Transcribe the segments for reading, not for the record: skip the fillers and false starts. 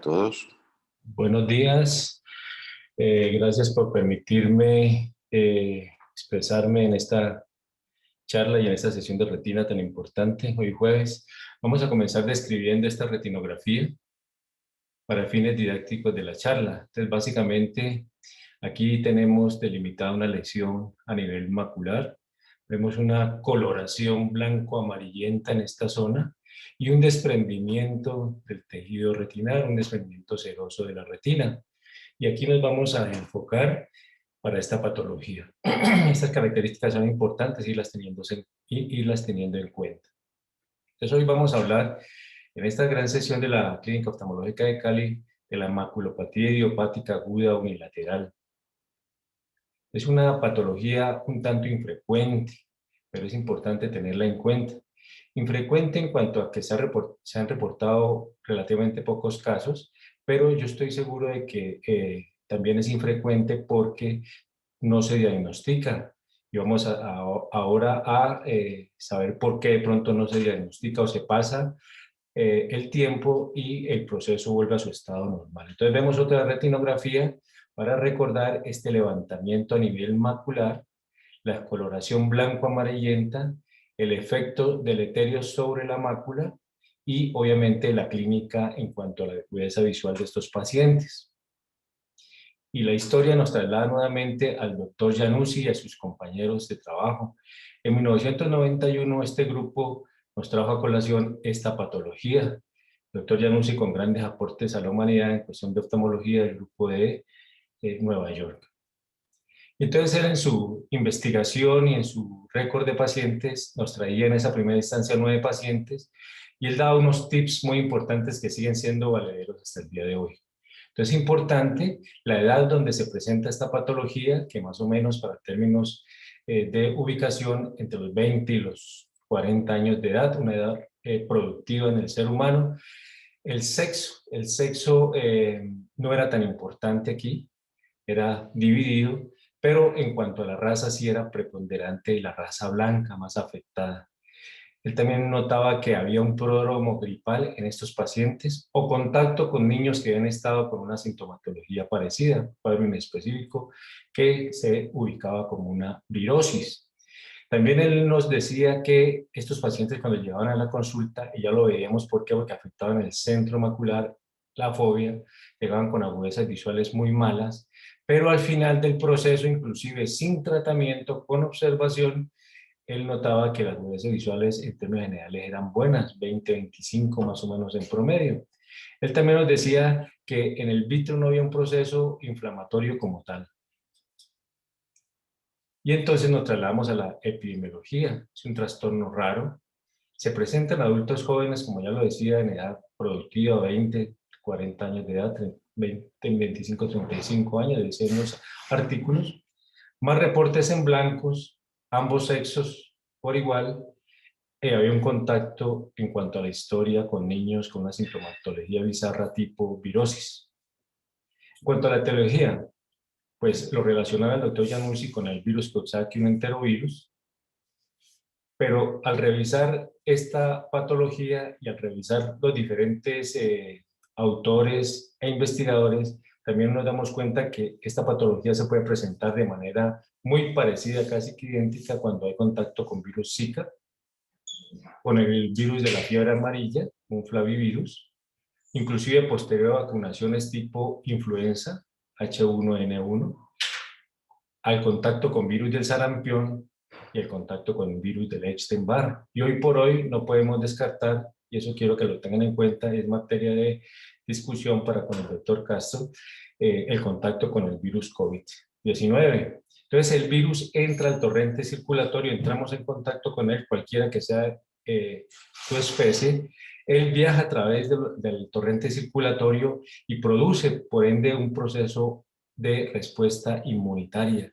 todos. Buenos días, gracias por permitirme expresarme en esta charla y en esta sesión de retina tan importante. Hoy jueves vamos a comenzar describiendo esta retinografía para fines didácticos de la charla. Entonces, básicamente, aquí tenemos delimitada una lesión a nivel macular. Vemos una coloración blanco-amarillenta en esta zona y un desprendimiento del tejido retinal, un desprendimiento seroso de la retina. Y aquí nos vamos a enfocar para esta patología. Estas características son importantes irlas teniendo en cuenta. Entonces hoy vamos a hablar en esta gran sesión de la Clínica Oftalmológica de Cali de la maculopatía idiopática aguda unilateral. Es una patología un tanto infrecuente, pero es importante tenerla en cuenta. Infrecuente en cuanto a que se han reportado relativamente pocos casos, pero yo estoy seguro de que también es infrecuente porque no se diagnostica. Y vamos ahora a saber por qué de pronto no se diagnostica o se pasa el tiempo y el proceso vuelve a su estado normal. Entonces vemos otra retinografía para recordar este levantamiento a nivel macular, la coloración blanco-amarillenta, el efecto deleterio sobre la mácula y obviamente la clínica en cuanto a la agudeza visual de estos pacientes. Y la historia nos traslada nuevamente al doctor Januzzi y a sus compañeros de trabajo. En 1991 este grupo nos trajo a colación esta patología. El doctor Januzzi con grandes aportes a la humanidad en cuestión de oftalmología del grupo de Nueva York. Entonces él en su investigación y en su récord de pacientes nos traía en esa primera instancia 9 pacientes y él daba unos tips muy importantes que siguen siendo valederos hasta el día de hoy. Entonces es importante la edad donde se presenta esta patología, que más o menos para términos de ubicación entre los 20 y los 40 años de edad, una edad productiva en el ser humano. El sexo no era tan importante aquí, era dividido, pero en cuanto a la raza sí era preponderante la raza blanca más afectada. Él también notaba que había un pródromo gripal en estos pacientes o contacto con niños que habían estado con una sintomatología parecida, cuadro inespecífico, que se ubicaba como una virosis. También él nos decía que estos pacientes cuando llegaban a la consulta, y ya lo veíamos porque afectaban el centro macular, la fobia, llegaban con agudezas visuales muy malas, pero al final del proceso, inclusive sin tratamiento, con observación, él notaba que las agudezas visuales en términos generales eran buenas, 20-25 más o menos en promedio. Él también nos decía que en el vitro no había un proceso inflamatorio como tal. Y entonces nos trasladamos a la epidemiología. Es un trastorno raro. Se presenta en adultos jóvenes, como ya lo decía, en edad productiva, 20, 40 años de edad, 20, 25, 35 años, dicen los artículos. Más reportes en blancos, ambos sexos por igual. Había un contacto en cuanto a la historia con niños con una sintomatología bizarra tipo virosis. En cuanto a la etiología, pues lo relacionaba el doctor Januzzi con el virus Coxsackie, un enterovirus, pero al revisar esta patología y al revisar los diferentes autores e investigadores, también nos damos cuenta que esta patología se puede presentar de manera muy parecida, casi que idéntica, cuando hay contacto con virus Zika, con el virus de la fiebre amarilla, un flavivirus, inclusive posterior a vacunaciones tipo influenza, H1N1, al contacto con virus del sarampión y el contacto con el virus del Epstein-Barr. Y hoy por hoy no podemos descartar, y eso quiero que lo tengan en cuenta, es materia de discusión para con el doctor Castro, el contacto con el virus COVID-19. Entonces el virus entra al torrente circulatorio, entramos en contacto con él, cualquiera que sea su especie, él viaja a través del torrente circulatorio y produce, por ende, un proceso de respuesta inmunitaria.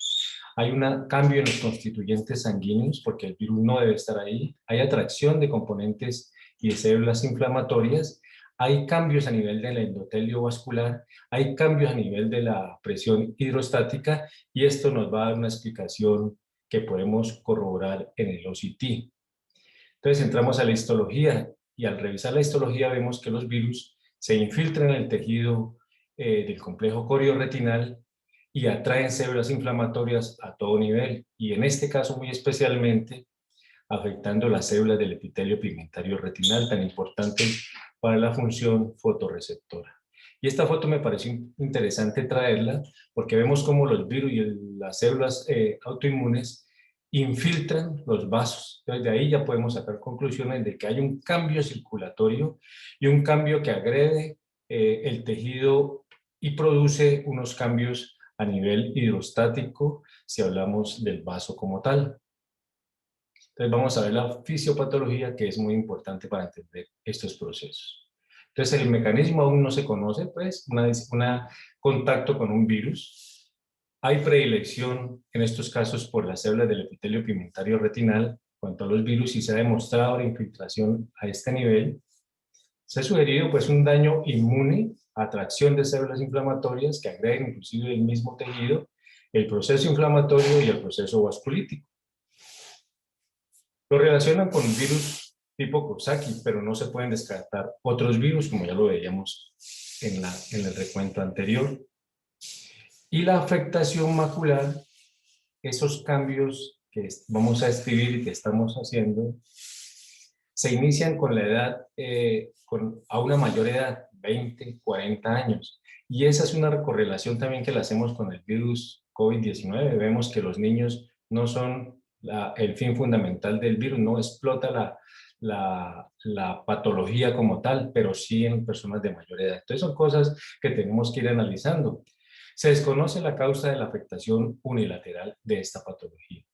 Hay un cambio en los constituyentes sanguíneos porque el virus no debe estar ahí. Hay atracción de componentes y de células inflamatorias. Hay cambios a nivel del endotelio vascular. Hay cambios a nivel de la presión hidrostática y esto nos va a dar una explicación que podemos corroborar en el OCT. Entonces entramos a la histología y al revisar la histología vemos que los virus se infiltran en el tejido del complejo corioretinal y atraen células inflamatorias a todo nivel, y en este caso muy especialmente afectando las células del epitelio pigmentario retinal, tan importantes para la función fotorreceptora. Y esta foto me pareció interesante traerla porque vemos cómo los virus y las células autoinmunes infiltran los vasos. Entonces de ahí ya podemos sacar conclusiones de que hay un cambio circulatorio y un cambio que agrede el tejido y produce unos cambios a nivel hidrostático si hablamos del vaso como tal. Entonces vamos a ver la fisiopatología, que es muy importante para entender estos procesos. Entonces el mecanismo aún no se conoce, pues, un contacto con un virus. Hay predilección en estos casos por las células del epitelio pigmentario retinal cuanto a los virus, y se ha demostrado la infiltración a este nivel. Se ha sugerido pues un daño inmune, atracción de células inflamatorias que agreden inclusive el mismo tejido, el proceso inflamatorio y el proceso vasculítico. Lo relacionan con virus tipo Coxsackie, pero no se pueden descartar otros virus, como ya lo veíamos en el recuento anterior. Y la afectación macular, esos cambios que vamos a escribir y que estamos haciendo, se inician con la edad, a una mayor edad, 20, 40 años. Y esa es una correlación también que la hacemos con el virus COVID-19. Vemos que los niños no son el fin fundamental del virus, no explota la patología como tal, pero sí en personas de mayor edad. Entonces son cosas que tenemos que ir analizando. Se desconoce la causa de la afectación unilateral de esta patología.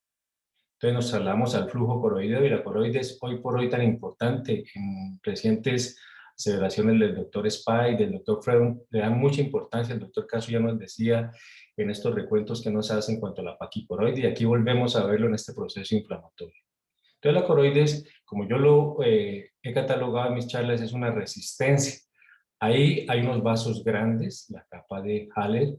Entonces nos trasladamos al flujo coroideo, y la coroides hoy por hoy tan importante en recientes aseveraciones del doctor Spa y del doctor Freud le dan mucha importancia. El doctor Caso ya nos decía en estos recuentos que nos hacen en cuanto a la paquicoroide, y aquí volvemos a verlo en este proceso inflamatorio. Entonces la coroides, como yo lo he catalogado en mis charlas, es una resistencia. Ahí hay unos vasos grandes, la capa de Haller,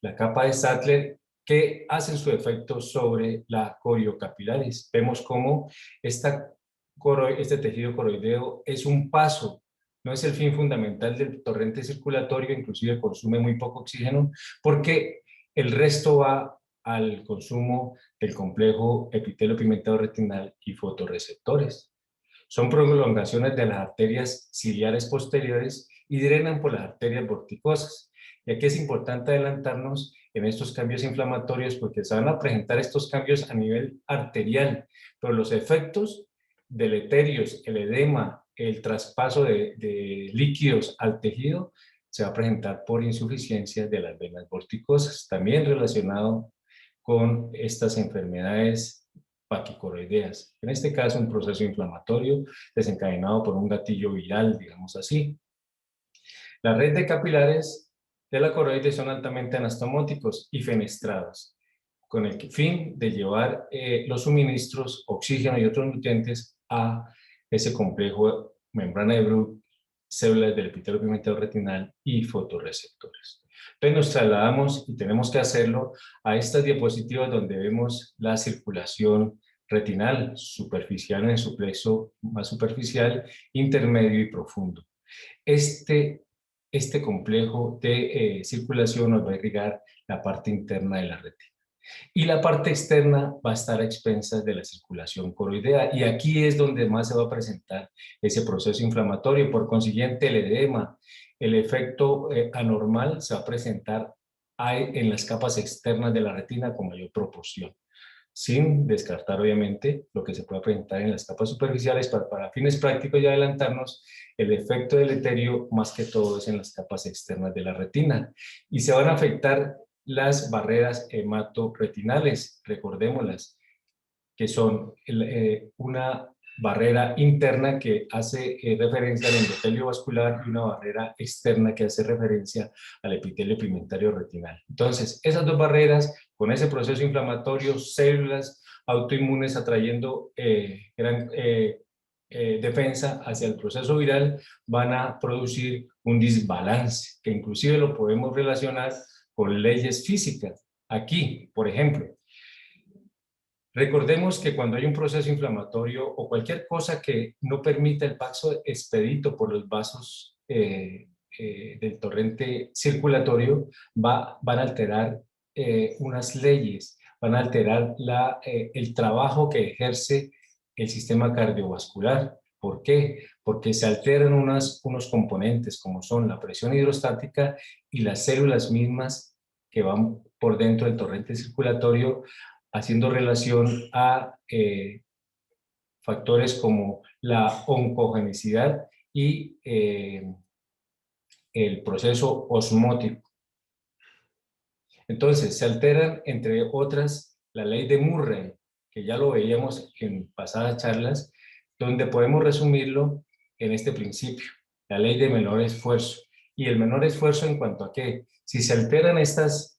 la capa de Sattler, que hacen su efecto sobre la coriocapilaris. Vemos cómo este tejido coroideo es un paso, no es el fin fundamental del torrente circulatorio, inclusive consume muy poco oxígeno, porque el resto va al consumo del complejo epitelio pigmentario retinal y fotorreceptores. Son prolongaciones de las arterias ciliares posteriores y drenan por las arterias vorticosas. Y aquí es importante adelantarnos en estos cambios inflamatorios porque se van a presentar estos cambios a nivel arterial, pero los efectos deleterios, el edema, el traspaso de líquidos al tejido, se va a presentar por insuficiencia de las venas vorticosas, también relacionado con estas enfermedades paquicoroideas. En este caso, un proceso inflamatorio desencadenado por un gatillo viral, digamos así. La red de capilares de la coroides son altamente anastomóticos y fenestrados, con el fin de llevar los suministros, oxígeno y otros nutrientes a ese complejo membrana de Bruch, células del epitelio pigmentario retinal y fotorreceptores. Entonces nos trasladamos, y tenemos que hacerlo, a estas diapositivas donde vemos la circulación retinal, superficial en su plexo más superficial, intermedio y profundo. Este complejo de circulación nos va a irrigar la parte interna de la retina. Y la parte externa va a estar a expensas de la circulación coroidea. Y aquí es donde más se va a presentar ese proceso inflamatorio. Por consiguiente, el edema, el efecto anormal se va a presentar en las capas externas de la retina con mayor proporción, sin descartar obviamente lo que se puede presentar en las capas superficiales. Para fines prácticos y adelantarnos, el efecto deleterio más que todo es en las capas externas de la retina, y se van a afectar las barreras hematoretinales, recordémoslas, que son una barrera interna que hace referencia al endotelio vascular y una barrera externa que hace referencia al epitelio pigmentario retinal. Entonces, esas dos barreras, con ese proceso inflamatorio, células autoinmunes atrayendo defensa hacia el proceso viral, van a producir un desbalance, que inclusive lo podemos relacionar con leyes físicas. Aquí, por ejemplo, recordemos que cuando hay un proceso inflamatorio o cualquier cosa que no permita el paso expedito por los vasos del torrente circulatorio van a alterar unas leyes, van a alterar el trabajo que ejerce el sistema cardiovascular. ¿Por qué? Porque se alteran unos componentes como son la presión hidrostática y las células mismas que van por dentro del torrente circulatorio, haciendo relación a factores como la oncogenicidad y el proceso osmótico. Entonces, se alteran, entre otras, la ley de Murray, que ya lo veíamos en pasadas charlas, donde podemos resumirlo en este principio, la ley de menor esfuerzo. Y el menor esfuerzo en cuanto a que, si se alteran estas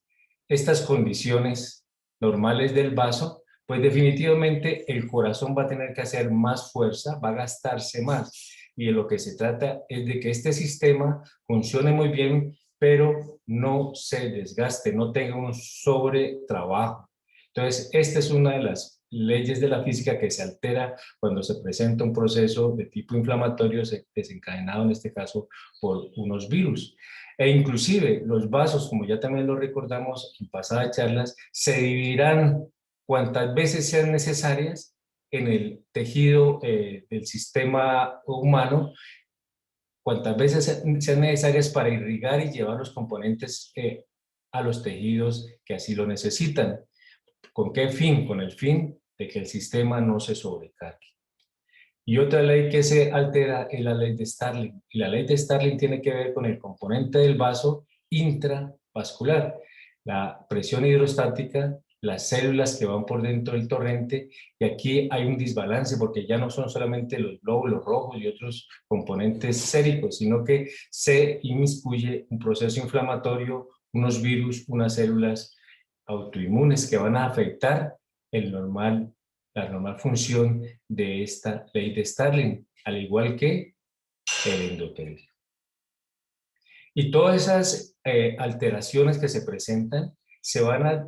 condiciones normales del vaso, pues definitivamente el corazón va a tener que hacer más fuerza, va a gastarse más. Y de lo que se trata es de que este sistema funcione muy bien, pero no se desgaste, no tenga un sobretrabajo. Entonces, esta es una de las leyes de la física que se altera cuando se presenta un proceso de tipo inflamatorio desencadenado, en este caso, por unos virus. E inclusive los vasos, como ya también lo recordamos en pasadas charlas, se dividirán cuantas veces sean necesarias en el tejido del sistema humano, cuantas veces sean necesarias para irrigar y llevar los componentes a los tejidos que así lo necesitan. ¿Con qué fin? Con el fin de que el sistema no se sobrecargue. Y otra ley que se altera es la ley de Starling. Y la ley de Starling tiene que ver con el componente del vaso intravascular, la presión hidrostática, las células que van por dentro del torrente, y aquí hay un desbalance porque ya no son solamente los glóbulos rojos y otros componentes séricos, sino que se inmiscuye un proceso inflamatorio, unos virus, unas células autoinmunes que van a afectar la normal función de esta ley de Starling, al igual que el endotelio. Y todas esas alteraciones que se presentan se van a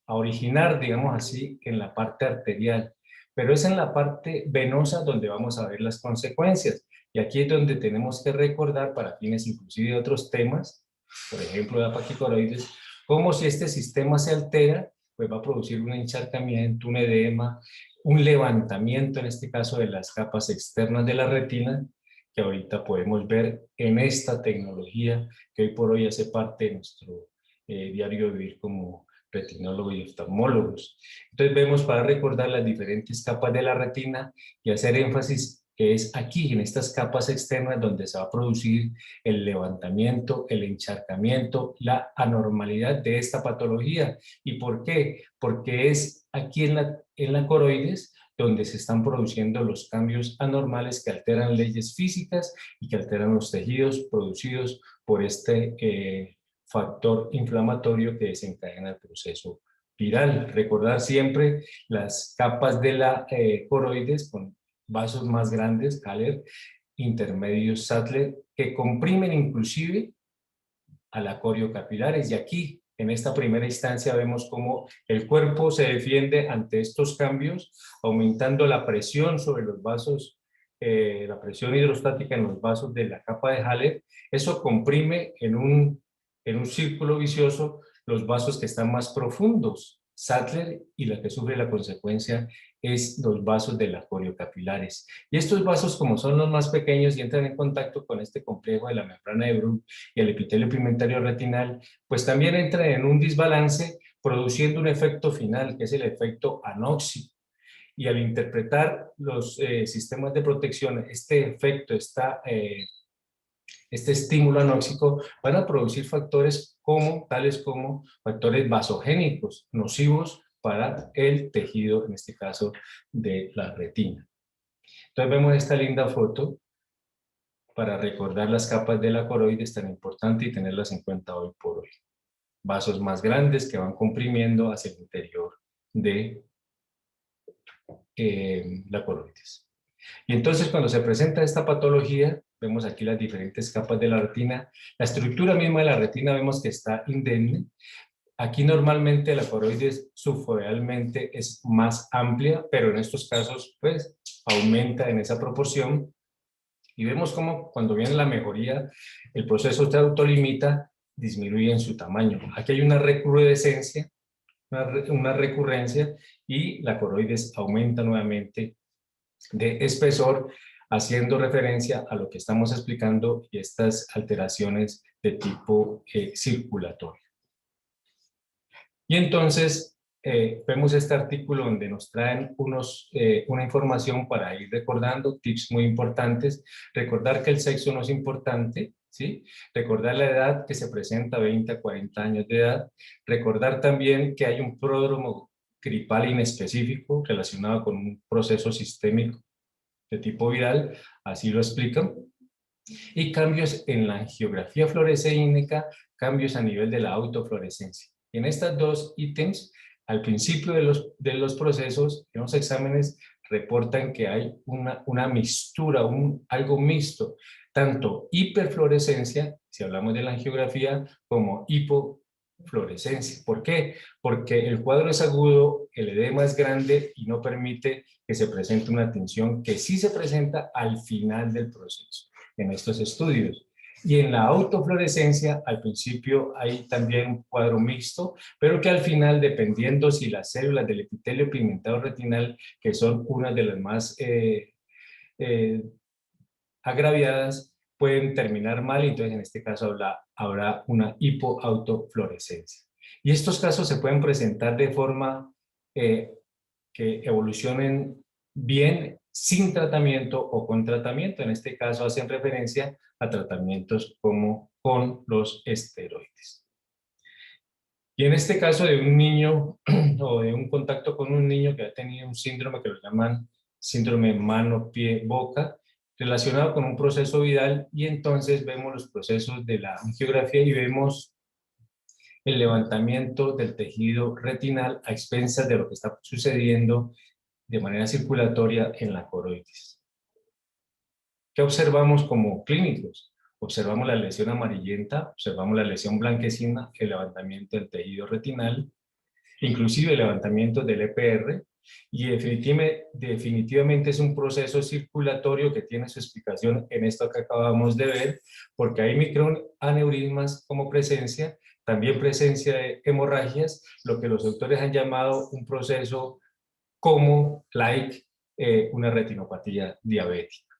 originar, digamos así, en la parte arterial, pero es en la parte venosa donde vamos a ver las consecuencias. Y aquí es donde tenemos que recordar, para fines inclusive de otros temas, por ejemplo de apaquicoroides, como si este sistema se altera, pues va a producir un encharcamiento, un edema, un levantamiento, en este caso, de las capas externas de la retina, que ahorita podemos ver en esta tecnología que hoy por hoy hace parte de nuestro diario vivir como retinólogos y oftalmólogos. Entonces vemos, para recordar, las diferentes capas de la retina y hacer énfasis que es aquí, en estas capas externas, donde se va a producir el levantamiento, el encharcamiento, la anormalidad de esta patología. ¿Y por qué? Porque es aquí en la coroides donde se están produciendo los cambios anormales que alteran leyes físicas y que alteran los tejidos producidos por este factor inflamatorio que desencadena el proceso viral. Recordar siempre las capas de la coroides con vasos más grandes, Kahler, intermedios Sattler, que comprimen inclusive a la coriocapilares. Y aquí, en esta primera instancia, vemos cómo el cuerpo se defiende ante estos cambios, aumentando la presión sobre los vasos, la presión hidrostática en los vasos de la capa de Haller. Eso comprime en un círculo vicioso los vasos que están más profundos, Sattler, y la que sufre la consecuencia es los vasos de la coriocapilares. Y estos vasos, como son los más pequeños y entran en contacto con este complejo de la membrana de Bruch y el epitelio pigmentario retinal, pues también entran en un desbalance, produciendo un efecto final, que es el efecto anóxico. Y al interpretar los sistemas de protección, este efecto, este estímulo anóxico, van a producir factores tales como factores vasogénicos, nocivos para el tejido, en este caso de la retina. Entonces vemos esta linda foto para recordar las capas de la coroides, tan importante y tenerlas en cuenta hoy por hoy. Vasos más grandes que van comprimiendo hacia el interior de la coroides. Y entonces, cuando se presenta esta patología, vemos aquí las diferentes capas de la retina. La estructura misma de la retina vemos que está indemne. Aquí normalmente la coroides subfovealmente es más amplia, pero en estos casos pues aumenta en esa proporción. Y vemos cómo cuando viene la mejoría, el proceso se autolimita, disminuye en su tamaño. Aquí hay una recrudescencia, una recurrencia, y la coroides aumenta nuevamente de espesor, haciendo referencia a lo que estamos explicando y estas alteraciones de tipo circulatorio. Y entonces vemos este artículo donde nos traen una información para ir recordando, tips muy importantes. Recordar que el sexo no es importante, ¿sí? Recordar la edad que se presenta, 20 a 40 años de edad. Recordar también que hay un pródromo gripal inespecífico relacionado con un proceso sistémico de tipo viral, así lo explican. Y cambios en la angiografía fluorescénica, cambios a nivel de la autofluorescencia. En estos dos ítems, al principio de los procesos, en los exámenes reportan que hay una mixtura, algo mixto, tanto hiperfluorescencia, si hablamos de la angiografía, como hipofluorescencia. ¿Por qué? Porque el cuadro es agudo, el edema es grande y no permite que se presente una tinción que sí se presenta al final del proceso en estos estudios. Y en la autofluorescencia, al principio hay también un cuadro mixto, pero que al final, dependiendo si las células del epitelio pigmentado retinal, que son una de las más eh, agraviadas, pueden terminar mal, y entonces en este caso habrá una hipoautofluorescencia. Y estos casos se pueden presentar de forma que evolucionen bien sin tratamiento o con tratamiento. En este caso hacen referencia a tratamientos como con los esteroides. Y en este caso de un niño o de un contacto con un niño que ha tenido un síndrome que lo llaman síndrome mano-pie-boca, relacionado con un proceso viral, y entonces vemos los procesos de la angiografía y vemos el levantamiento del tejido retinal a expensas de lo que está sucediendo de manera circulatoria en la coroides. ¿Qué observamos como clínicos? Observamos la lesión amarillenta, observamos la lesión blanquecina, el levantamiento del tejido retinal, inclusive el levantamiento del EPR, y definitivamente es un proceso circulatorio que tiene su explicación en esto que acabamos de ver, porque hay microaneurismas como presencia, también presencia de hemorragias, lo que los autores han llamado un proceso como una retinopatía diabética.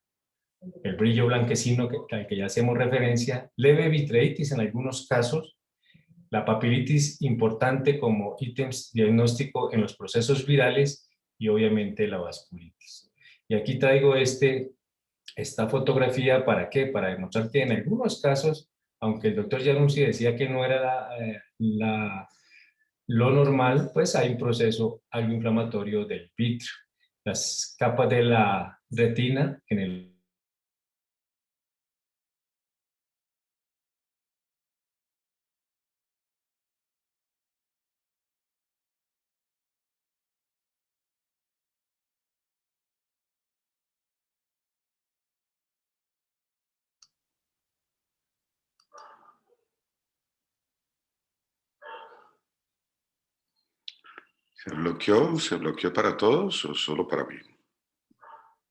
El brillo blanquecino al que ya hacemos referencia, leve vitreitis en algunos casos, la papilitis importante como ítems diagnóstico en los procesos virales, y obviamente la vasculitis. Y aquí traigo esta fotografía, ¿para qué? Para demostrar que en algunos casos, aunque el doctor Januzzi decía que no era lo normal, pues hay un proceso algo inflamatorio del vitrio. Las capas de la retina en el se bloqueó para todos o solo para mí?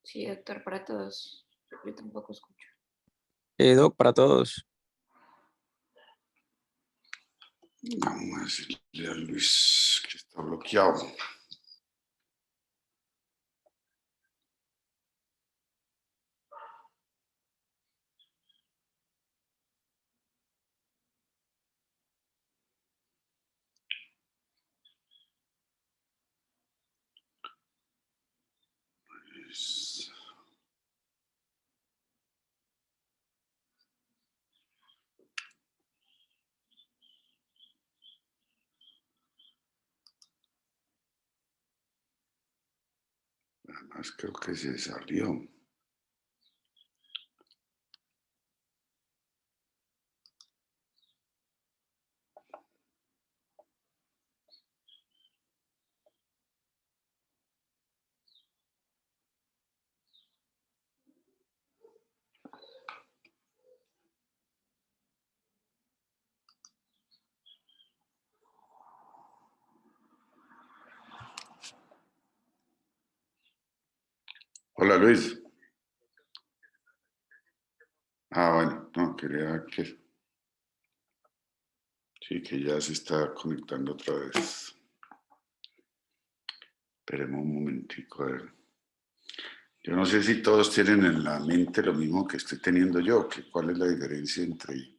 Sí, doctor, para todos. Yo tampoco escucho. Doc, para todos. Vamos a decirle a Luis que está bloqueado. Luis. Además creo que se salió. Hola Luis. quería que... Sí, que ya se está conectando otra vez. Esperemos un momentico, a ver. Yo no sé si todos tienen en la mente lo mismo que estoy teniendo yo, que cuál es la diferencia entre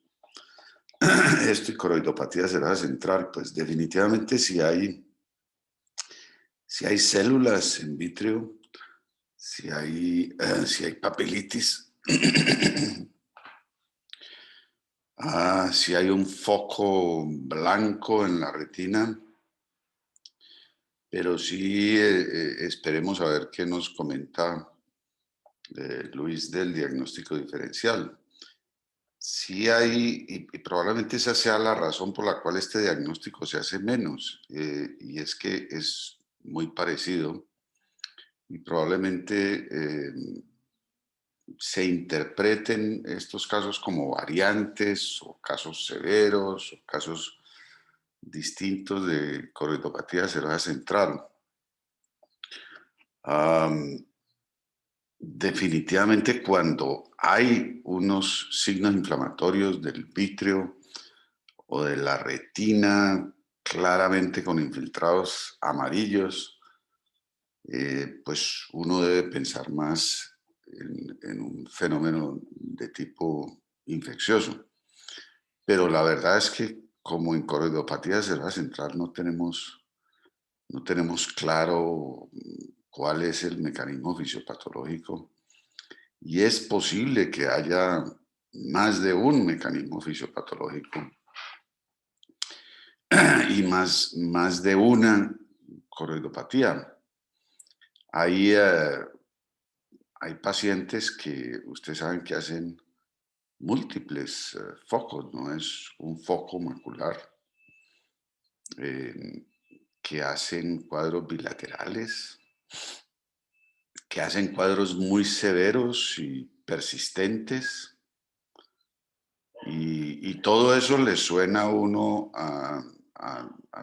esto y coroidopatía cerrada central. Pues definitivamente si hay células en vitrio, si hay papilitis, si hay un foco blanco en la retina, pero sí esperemos a ver qué nos comenta Luis del diagnóstico diferencial. Sí hay, y probablemente esa sea la razón por la cual este diagnóstico se hace menos, y es que es muy parecido y probablemente se interpreten estos casos como variantes o casos severos o casos distintos de coroidopatía serosa central. Definitivamente cuando hay unos signos inflamatorios del vítreo o de la retina claramente con infiltrados amarillos, pues uno debe pensar más en un fenómeno de tipo infeccioso. Pero la verdad es que como en coroidopatía serosa central no tenemos claro cuál es el mecanismo fisiopatológico y es posible que haya más de un mecanismo fisiopatológico y más de una coroidopatía. Hay pacientes que ustedes saben que hacen múltiples focos, no es un foco macular, que hacen cuadros bilaterales, que hacen cuadros muy severos y persistentes, y todo eso le suena a uno a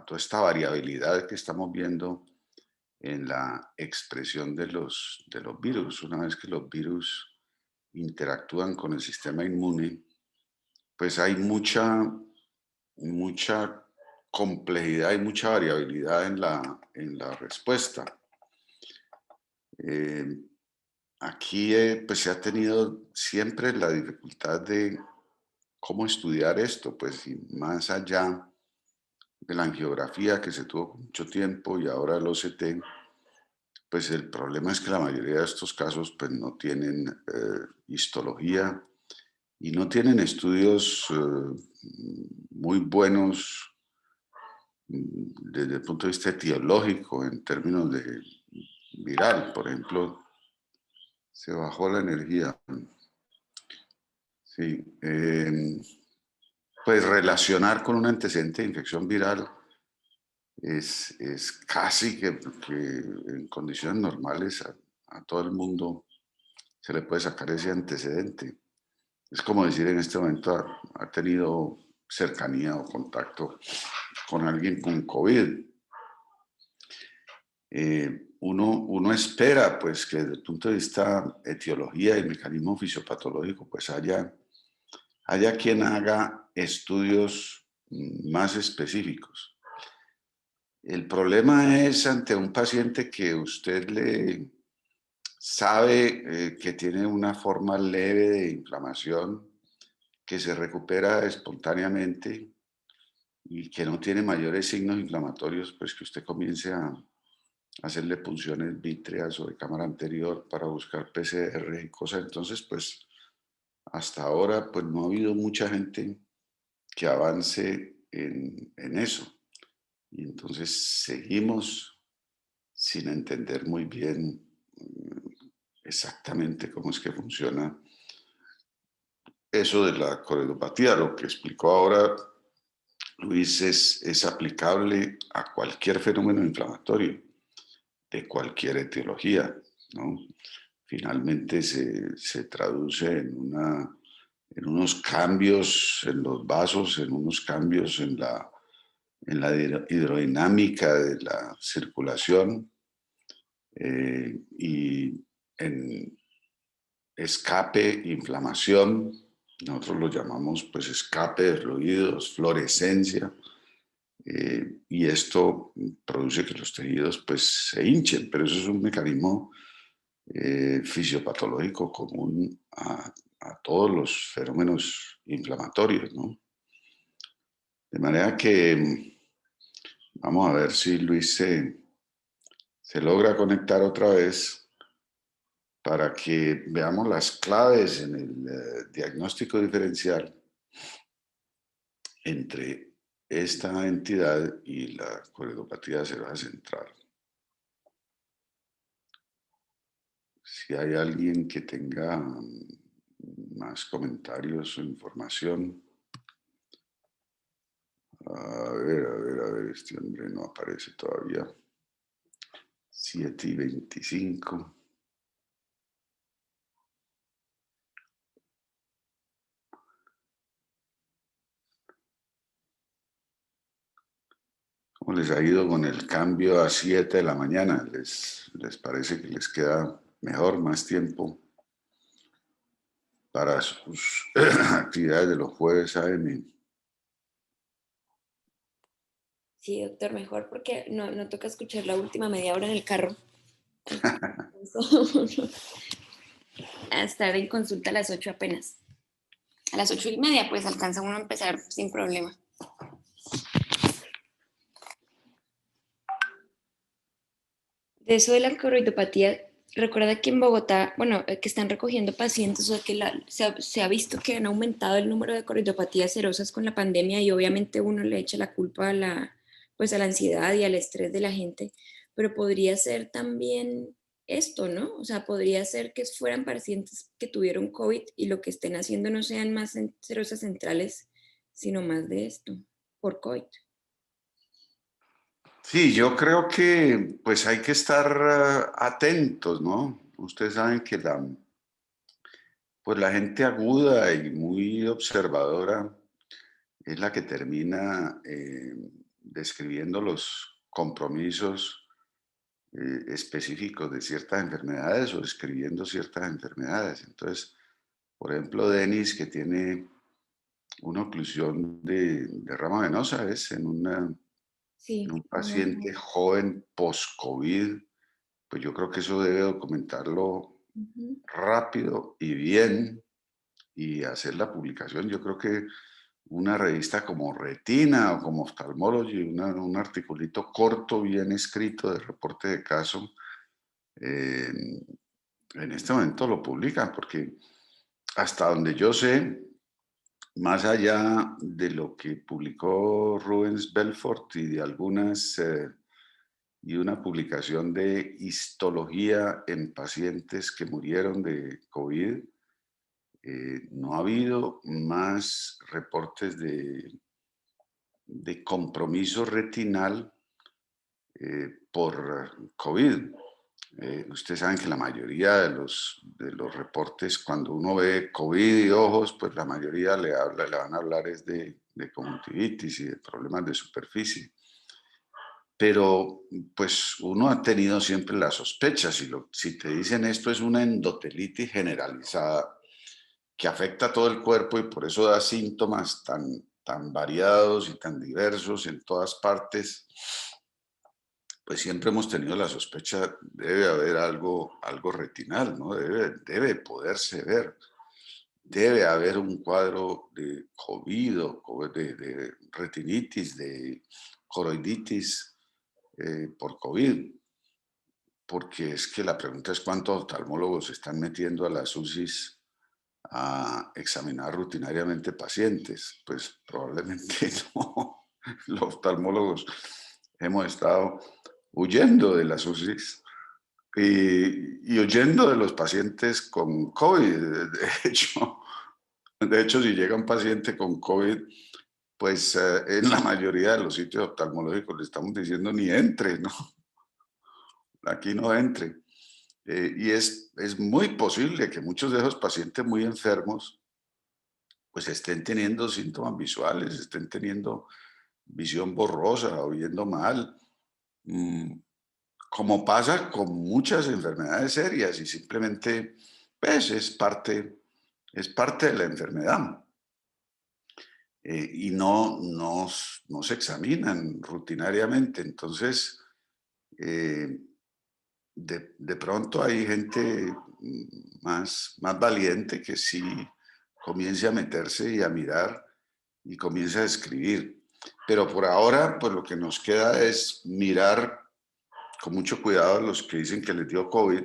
toda esta variabilidad que estamos viendo en la expresión de los virus. Una vez que los virus interactúan con el sistema inmune, pues hay mucha complejidad y mucha variabilidad en la respuesta. Aquí pues se ha tenido siempre la dificultad de cómo estudiar esto, pues y más allá de la angiografía que se tuvo mucho tiempo y ahora el OCT, pues el problema es que la mayoría de estos casos pues no tienen histología y no tienen estudios muy buenos desde el punto de vista etiológico en términos de viral. Por ejemplo, se bajó la energía. Sí, pues relacionar con un antecedente de infección viral es casi que en condiciones normales a todo el mundo se le puede sacar ese antecedente. Es como decir en este momento ha tenido cercanía o contacto con alguien con COVID. Uno espera pues que desde el punto de vista etiología y mecanismo fisiopatológico pues haya quien haga estudios más específicos. El problema es ante un paciente que usted le sabe que tiene una forma leve de inflamación, que se recupera espontáneamente y que no tiene mayores signos inflamatorios, pues que usted comience a hacerle punciones vítreas o de cámara anterior para buscar PCR y cosas. Entonces, pues hasta ahora pues no ha habido mucha gente que avance en eso. Y entonces seguimos sin entender muy bien exactamente cómo es que funciona eso de la coroidopatía. Lo que explicó ahora Luis es aplicable a cualquier fenómeno inflamatorio de cualquier etiología, ¿no? Finalmente se traduce en unos cambios en los vasos, en unos cambios en la hidrodinámica de la circulación y en escape, inflamación nosotros lo llamamos pues escape de fluidos, fluorescencia, y esto produce que los tejidos pues se hinchen, pero eso es un mecanismo fisiopatológico común a todos los fenómenos inflamatorios, ¿no? De manera que vamos a ver si Luis se logra conectar otra vez para que veamos las claves en el diagnóstico diferencial entre esta entidad y la coridopatía serosa central. Si hay alguien que tenga más comentarios o información. A ver, este hombre no aparece todavía. 7:25. ¿Cómo les ha ido con el cambio a 7 de la mañana? ¿Les parece que les queda mejor, más tiempo para sus actividades de los jueves AM? Sí, doctor, mejor porque no toca escuchar la última media hora en el carro. A estar en consulta a las 8 apenas. A las 8:30 pues alcanza uno a empezar sin problema. De eso de la coroidopatía, recuerda que en Bogotá, bueno, que están recogiendo pacientes, o sea, que se ha visto que han aumentado el número de coroidopatías serosas con la pandemia y obviamente uno le echa la culpa pues a la ansiedad y al estrés de la gente, pero podría ser también esto, ¿no? O sea, podría ser que fueran pacientes que tuvieron COVID y lo que estén haciendo no sean más serosas centrales, sino más de esto, por COVID. Sí, yo creo que pues hay que estar atentos, ¿no? Ustedes saben que pues la gente aguda y muy observadora es la que termina describiendo los compromisos específicos de ciertas enfermedades o describiendo ciertas enfermedades. Entonces, por ejemplo, Denis, que tiene una oclusión de rama venosa, es Sí, en un paciente joven post-COVID, pues yo creo que eso debe documentarlo ujú. rápido y bien y hacer la publicación. Yo creo que una revista como Retina o como Ophthalmology, un articulito corto, bien escrito de reporte de caso, eh, en este momento lo publican, porque hasta donde yo sé, más allá de lo que publicó Rubens Belfort y de algunas y una publicación de histología en pacientes que murieron de COVID, no ha habido más reportes de compromiso retinal por COVID. Ustedes saben que la mayoría de los reportes, cuando uno ve COVID y ojos, pues la mayoría le van a hablar es de conjuntivitis y de problemas de superficie. Pero pues uno ha tenido siempre la sospecha, si te dicen esto es una endotelitis generalizada que afecta a todo el cuerpo y por eso da síntomas tan variados y tan diversos en todas partes, pues siempre hemos tenido la sospecha, debe haber algo retinal, ¿no? Debe poderse ver. Debe haber un cuadro de COVID o de retinitis, de coroiditis por COVID, porque es que la pregunta es cuántos oftalmólogos se están metiendo a las UCIs a examinar rutinariamente pacientes. Pues probablemente no. Los oftalmólogos hemos estado huyendo de las UCIs y huyendo de los pacientes con COVID. De hecho, si llega un paciente con COVID, pues en la mayoría de los sitios oftalmológicos le estamos diciendo ni entre, ¿no? Aquí no entre. Y es muy posible que muchos de esos pacientes muy enfermos pues estén teniendo síntomas visuales, estén teniendo visión borrosa o viendo mal, como pasa con muchas enfermedades serias y simplemente pues es parte es parte de la enfermedad. Y no se examinan rutinariamente. Entonces, de pronto hay gente más valiente que sí comience a meterse y a mirar y comience a escribir. Pero por ahora, pues lo que nos queda es mirar con mucho cuidado a los que dicen que les dio COVID,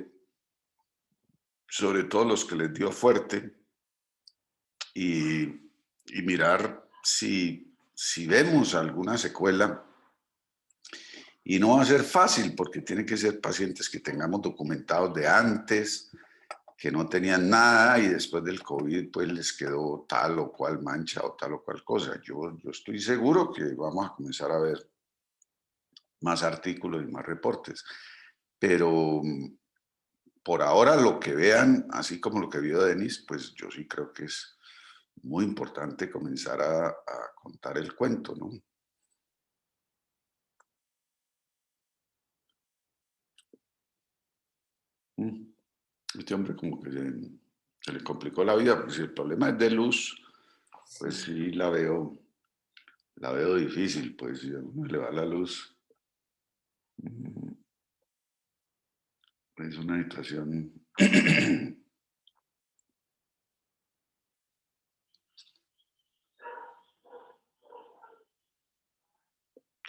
sobre todo los que les dio fuerte, y mirar si vemos alguna secuela. Y no va a ser fácil porque tienen que ser pacientes que tengamos documentados de antes, que no tenían nada y después del COVID pues les quedó tal o cual mancha o tal o cual cosa. Yo estoy seguro que vamos a comenzar a ver más artículos y más reportes. Pero por ahora lo que vean, así como lo que vio Denis, pues yo sí creo que es muy importante comenzar a contar el cuento, ¿no? Este hombre como que se le complicó la vida, pues si el problema es de luz, pues sí la veo difícil, pues si a uno le va la luz, es una situación.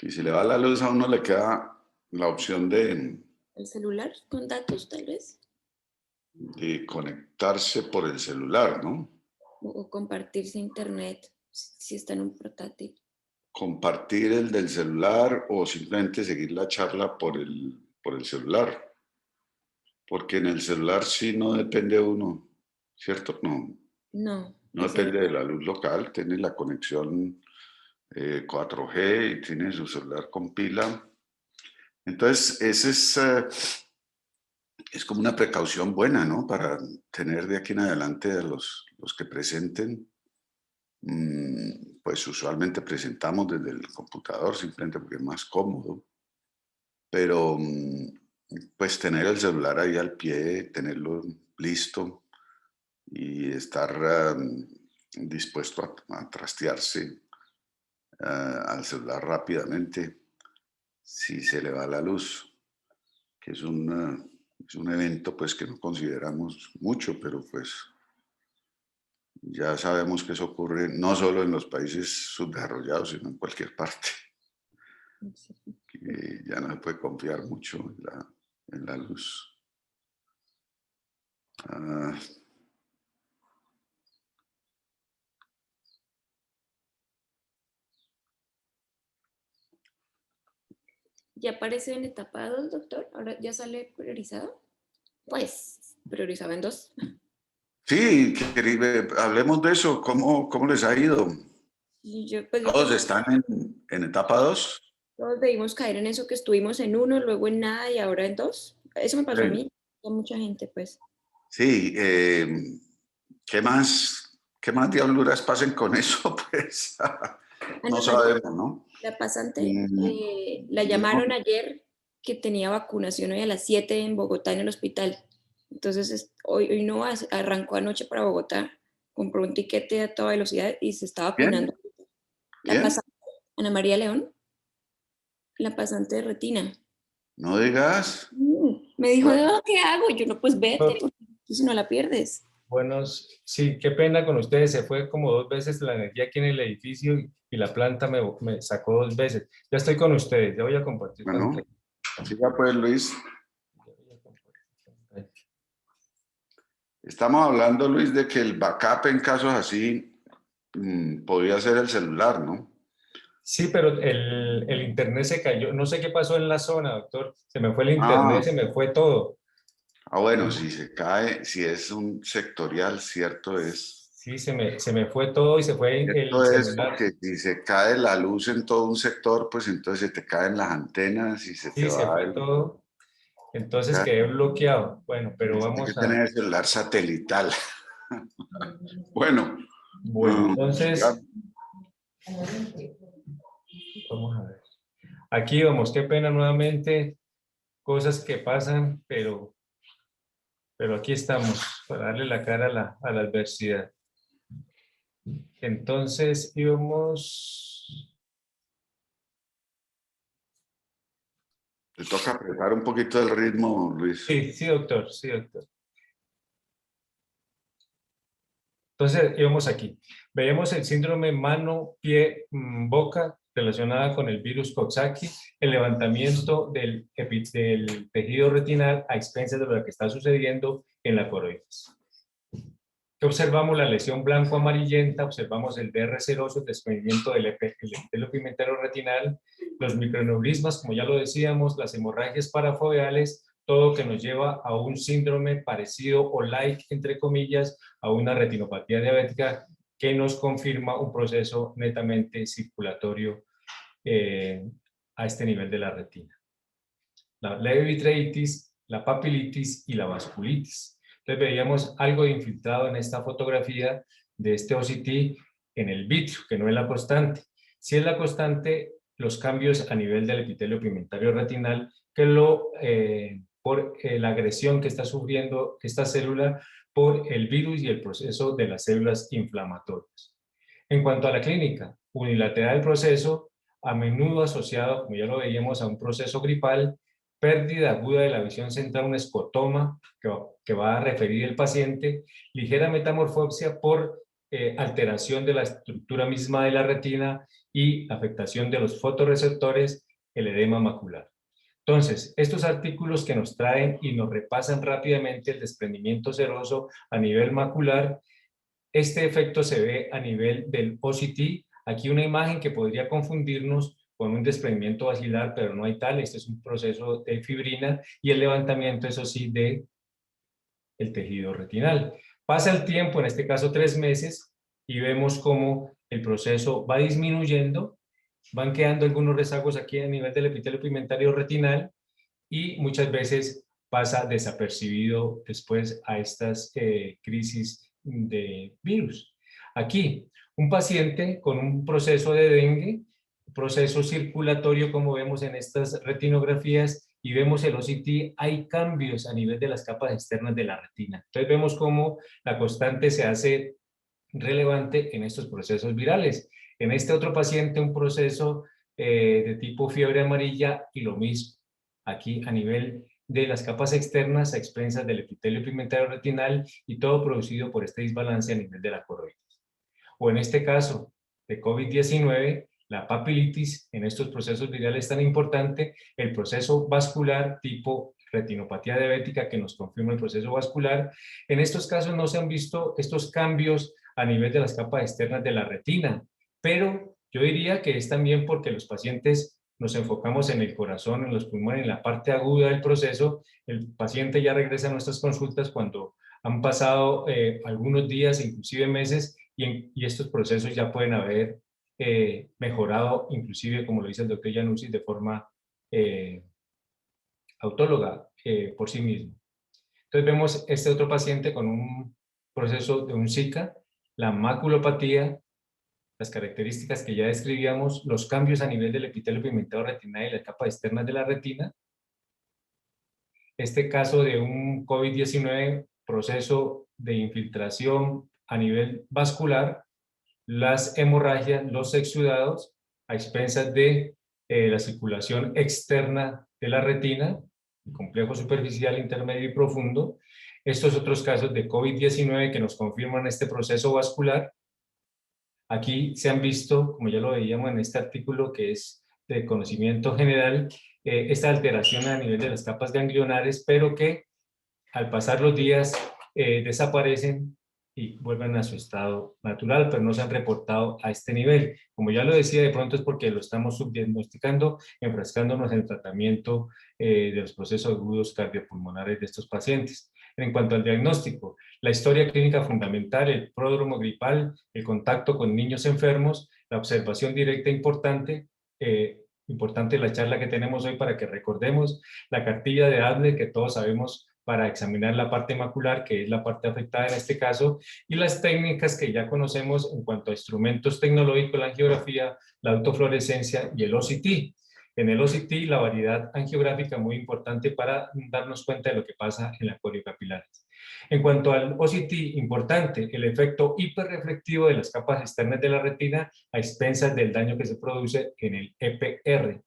Y si le va la luz a uno le queda la opción de ¿El celular con datos, tal vez? conectarse por el celular, ¿no? O compartirse internet si está en un portátil. Compartir el del celular o simplemente seguir la charla por el celular. Porque en el celular sí no depende uno, ¿cierto? No depende de la luz local, tiene la conexión 4G y tiene su celular con pila. Entonces, ese es como una precaución buena, ¿no? Para tener de aquí en adelante a los que presenten. Pues usualmente presentamos desde el computador, simplemente porque es más cómodo. Pero pues tener el celular ahí al pie, tenerlo listo y estar dispuesto a trastearse al celular rápidamente si se le va la luz, que es un evento pues que no consideramos mucho, pero pues ya sabemos que eso ocurre no solo en los países subdesarrollados, sino en cualquier parte. Que ya no se puede confiar mucho en la luz. ¿Ya aparece en etapa 2, doctor? ¿Ahora ya sale priorizado? Pues, priorizado en 2. Sí, hablemos de eso. ¿Cómo les ha ido? Pues, ¿Todos están en etapa 2? todos debimos caer en eso que estuvimos en 1, luego en nada y ahora en 2. Eso me pasó a mí, a mucha gente, pues. Sí, ¿qué más diabluras pasen con eso? Pues no sabemos, ¿no? La pasante, la llamaron ayer que tenía vacunación hoy a las 7 en Bogotá en el hospital. Entonces, hoy no va, arrancó anoche para Bogotá, compró un tiquete a toda velocidad y se está vacunando. La pasante, Ana María León, la pasante de retina. No digas. Me dijo, no, ¿qué hago? Yo no, pues vete, si no la pierdes. Buenos, sí, qué pena con ustedes, se fue como 2 veces la energía aquí en el edificio y la planta me sacó 2 veces. Ya estoy con ustedes, ya voy a compartir Bueno, pantalla. siga pues, Luis. Estamos hablando, Luis, de que el backup en casos así podría ser el celular, ¿no? Sí, pero el internet se cayó. No sé qué pasó en la zona, doctor. Se me fue el internet, se me fue todo. Bueno, si se cae, si es un sectorial, cierto es. Sí, se me fue todo y se fue el Cierto es celular. porque si se cae la luz en todo un sector, pues entonces se te caen las antenas y se te Sí, se va fue todo. Entonces quedé bloqueado. Bueno, pero Tienes que vamos a... tener el celular satelital. Bueno. Bueno, entonces... Vamos a ver. Aquí vamos, qué pena nuevamente. Cosas que pasan, pero aquí estamos para darle la cara a la adversidad. Entonces íbamos... Te toca apretar un poquito el ritmo, Luis. Sí, sí, doctor, sí, doctor. Entonces íbamos aquí. Veíamos el síndrome mano, pie, boca relacionada con el virus Coxsackie, el levantamiento del tejido retinal a expensas de lo que está sucediendo en la coroides. ¿Qué observamos? La lesión blanco-amarillenta, observamos el DR seroso, el desprendimiento del epitelio pigmentario retinal, los microneurismas, como ya lo decíamos, las hemorragias parafoveales, todo que nos lleva a un síndrome parecido o like, entre comillas, a una retinopatía diabética que nos confirma un proceso netamente circulatorio a este nivel de la retina. La levetreitis, la papilitis y la vasculitis. Entonces veíamos algo de infiltrado en esta fotografía de este OCT en el vitrio, que no es la constante. Si es la constante, los cambios a nivel del epitelio pigmentario retinal, que por la agresión que está sufriendo esta célula por el virus y el proceso de las células inflamatorias. En cuanto a la clínica, unilateral proceso, a menudo asociado, como ya lo veíamos, a un proceso gripal, pérdida aguda de la visión central, un escotoma que va a referir el paciente, ligera metamorfosia por alteración de la estructura misma de la retina y afectación de los fotorreceptores, el edema macular. Entonces, estos artículos que nos traen y nos repasan rápidamente el desprendimiento seroso a nivel macular, este efecto se ve a nivel del OCT. Aquí una imagen que podría confundirnos con un desprendimiento basilar, pero no hay tal. Este es un proceso de fibrina y el levantamiento, eso sí, de el tejido retinal. Pasa el tiempo, en este caso 3 meses, y vemos cómo el proceso va disminuyendo, van quedando algunos rezagos aquí a nivel del epitelio pigmentario retinal y muchas veces pasa desapercibido después a estas crisis de virus. Aquí, un paciente con un proceso de dengue, proceso circulatorio como vemos en estas retinografías, y vemos el OCT, hay cambios a nivel de las capas externas de la retina. Entonces vemos cómo la constante se hace relevante en estos procesos virales. En este otro paciente un proceso de tipo fiebre amarilla y lo mismo. Aquí a nivel de las capas externas a expensas del epitelio pigmentario retinal y todo producido por este desbalance a nivel de la coroides. O en este caso de COVID-19, la papilitis en estos procesos virales tan importante, el proceso vascular tipo retinopatía diabética que nos confirma el proceso vascular. En estos casos no se han visto estos cambios a nivel de las capas externas de la retina, pero yo diría que es también porque los pacientes nos enfocamos en el corazón, en los pulmones, en la parte aguda del proceso. El paciente ya regresa a nuestras consultas cuando han pasado algunos días, inclusive meses, y estos procesos ya pueden haber mejorado, inclusive, como lo dice el doctor Januzzi, de forma autóloga por sí mismo. Entonces vemos este otro paciente con un proceso de un Zika, la maculopatía, las características que ya describíamos, los cambios a nivel del epitelio pigmentario retinal y la capa externa de la retina. Este caso de un COVID-19, proceso de infiltración a nivel vascular, las hemorragias, los exudados, a expensas de la circulación externa de la retina, el complejo superficial, intermedio y profundo. Estos otros casos de COVID-19 que nos confirman este proceso vascular. Aquí se han visto, como ya lo veíamos en este artículo que es de conocimiento general, esta alteración a nivel de las capas ganglionares, pero que al pasar los días desaparecen y vuelven a su estado natural, pero no se han reportado a este nivel. Como ya lo decía, de pronto es porque lo estamos subdiagnosticando, enfrascándonos en el tratamiento de los procesos agudos cardiopulmonares de estos pacientes. En cuanto al diagnóstico, la historia clínica fundamental, el pródromo gripal, el contacto con niños enfermos, la observación directa importante la charla que tenemos hoy para que recordemos, la cartilla de Adler que todos sabemos para examinar la parte macular, que es la parte afectada en este caso, y las técnicas que ya conocemos en cuanto a instrumentos tecnológicos, la angiografía, la autofluorescencia y el OCT. En el OCT, la variedad angiográfica muy importante para darnos cuenta de lo que pasa en la coriocapilares. En cuanto al OCT, importante, el efecto hiperreflectivo de las capas externas de la retina a expensas del daño que se produce en el EPR.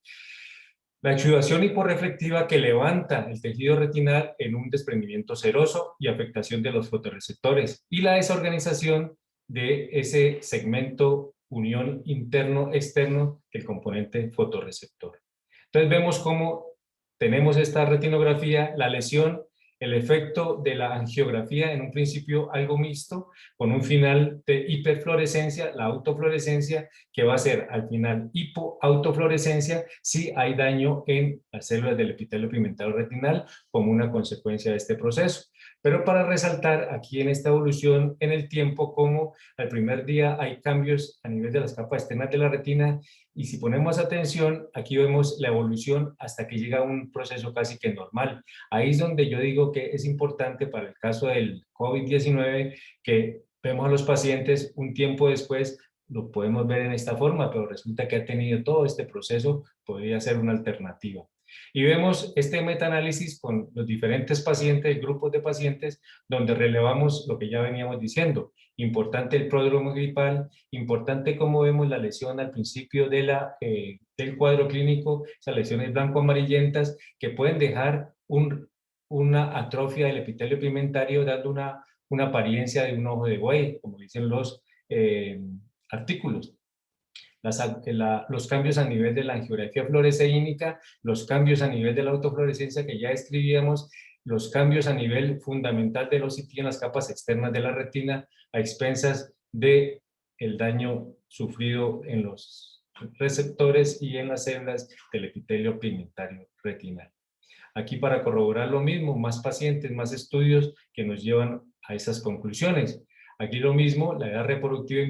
La exudación hiporreflectiva que levanta el tejido retinal en un desprendimiento seroso y afectación de los fotorreceptores, y la desorganización de ese segmento unión interno-externo del componente fotorreceptor. Entonces vemos cómo tenemos esta retinografía, la lesión, el efecto de la angiografía en un principio algo mixto, con un final de hiperfluorescencia, la autofluorescencia, que va a ser al final hipoautofluorescencia si hay daño en las células del epitelio pigmentario retinal como una consecuencia de este proceso. Pero para resaltar aquí en esta evolución en el tiempo, como al primer día hay cambios a nivel de las capas externas de la retina, y si ponemos atención, aquí vemos la evolución hasta que llega a un proceso casi que normal. Ahí es donde yo digo que es importante para el caso del COVID-19 que vemos a los pacientes un tiempo después, lo podemos ver en esta forma, pero resulta que ha tenido todo este proceso, podría ser una alternativa. Y vemos este metaanálisis con los diferentes pacientes, grupos de pacientes, donde relevamos lo que ya veníamos diciendo. Importante el pródromo gripal, importante cómo vemos la lesión al principio de del cuadro clínico, esas lesiones blanco-amarillentas que pueden dejar una atrofia del epitelio pigmentario dando una apariencia de un ojo de buey, como dicen los artículos. Los cambios a nivel de la angiografía fluoresceínica, los cambios a nivel de la autofluorescencia que ya escribíamos, los cambios a nivel fundamental del OCT en las capas externas de la retina a expensas del daño sufrido en los receptores y en las células del epitelio pigmentario retinal. Aquí para corroborar lo mismo, más pacientes, más estudios que nos llevan a esas conclusiones. Aquí lo mismo, la edad reproductiva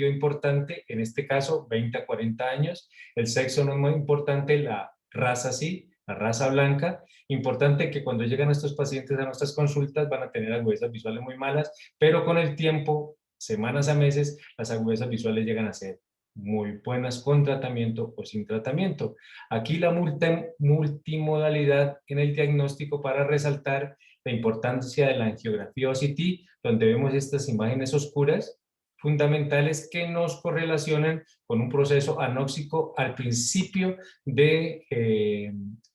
importante, en este caso 20 a 40 años, el sexo no es muy importante, la raza sí, la raza blanca. Importante que cuando llegan estos pacientes a nuestras consultas van a tener agudezas visuales muy malas, pero con el tiempo, semanas a meses, las agudezas visuales llegan a ser muy buenas con tratamiento o sin tratamiento. Aquí la multimodalidad en el diagnóstico para resaltar la importancia de la angiografía OCT, donde vemos estas imágenes oscuras fundamentales que nos correlacionan con un proceso anóxico al principio de